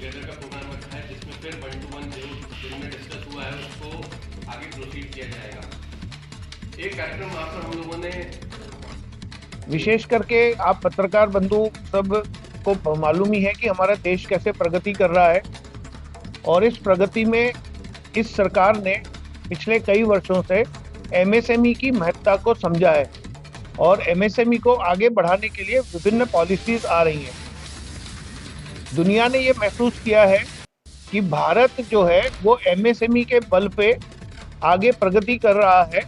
Together का programme रखा है जिसमें फिर 1 to 1 जो में डिस्कस हुआ है उसको आगे प्रोसीड किया जाएगा। एक कार्यक्रम वहाँ पर हम लोगों ने विशेष करके आप पत्रकार बंधु सब को मालूम ही है कि हमारा देश कैसे प्रगति कर रहा है, और इस प्रगति में इस सरकार ने पिछले कई वर्षों से एमएसएमई की महत्ता को समझा है और एमएसएमई को आगे बढ़ाने के लिए विभिन्न पॉलिसीज आ रही हैं। दुनिया ने ये महसूस किया है कि भारत जो है वो एमएसएमई के बल पे आगे प्रगति कर रहा है,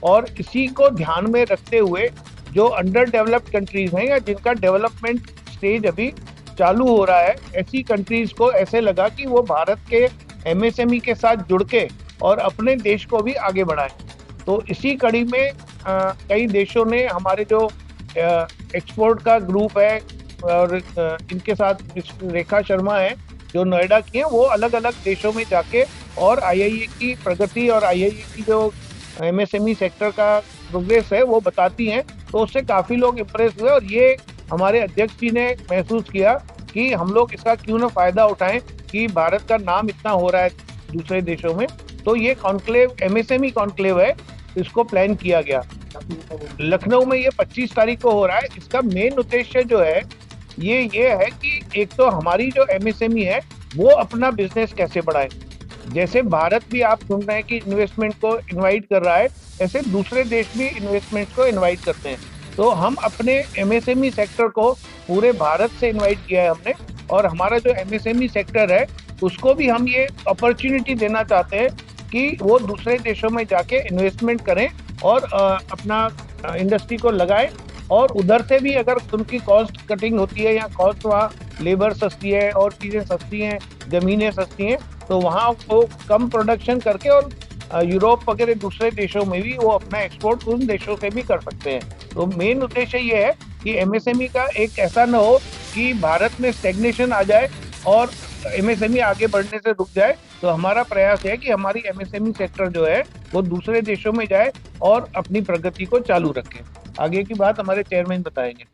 और इसी को ध्यान में रखते हुए जो अंडर डेवलप्ड कंट्रीज हैं या जिनका डेवलपमेंट स्टेज अभी चालू हो रहा है, ऐसी कंट्रीज को ऐसे लगा कि वो भारत के एमएसएमई के साथ जुड़ के और अपने देश को भी आगे बढ़ाएं। तो इसी कड़ी में कई देशों ने हमारे जो एक्सपोर्ट का ग्रुप है और इनके साथ रेखा शर्मा है जो नोएडा की है, वो अलग अलग देशों में जाके और आईआईए की प्रगति और आईआईए की जो एमएसएमई सेक्टर का प्रोग्रेस है वो बताती हैं। तो उससे काफ़ी लोग इम्प्रेस हुए और ये हमारे अध्यक्ष जी ने महसूस किया कि हम लोग इसका क्यों ना फ़ायदा उठाएं कि भारत का नाम इतना हो रहा है दूसरे देशों में। तो ये कॉन्क्लेव एमएसएमई कॉन्क्लेव है, इसको प्लान किया गया। लखनऊ में ये 25 तारीख को हो रहा है। इसका मेन उद्देश्य जो है ये है कि एक तो हमारी जो एमएसएमई है वो अपना बिजनेस कैसे बढ़ाए। जैसे भारत भी आप सुन रहे हैं कि इन्वेस्टमेंट को इनवाइट कर रहा है, ऐसे दूसरे देश भी इन्वेस्टमेंट को इनवाइट करते हैं। तो हम अपने एमएसएमई सेक्टर को पूरे भारत से इनवाइट किया है हमने, और हमारा जो एमएसएमई सेक्टर है उसको भी हम ये अपॉर्चुनिटी देना चाहते हैं कि वो दूसरे देशों में जाके इन्वेस्टमेंट करें और अपना इंडस्ट्री को लगाएं, और उधर से भी अगर उनकी कॉस्ट कटिंग होती है या कॉस्ट वहाँ लेबर सस्ती है और चीज़ें सस्ती हैं, ज़मीनें सस्ती हैं, तो वहाँ वो कम प्रोडक्शन करके और यूरोप वगैरह दूसरे देशों में भी वो अपना एक्सपोर्ट उन देशों से भी कर सकते हैं। तो मेन उद्देश्य ये है कि एमएसएमई का एक ऐसा न हो कि भारत में स्टेग्नेशन आ जाए और एमएसएमई आगे बढ़ने से रुक जाए। तो हमारा प्रयास है कि हमारी एमएसएमई सेक्टर जो है वो दूसरे देशों में जाए और अपनी प्रगति को चालू रखे। आगे की बात हमारे चेयरमैन बताएंगे।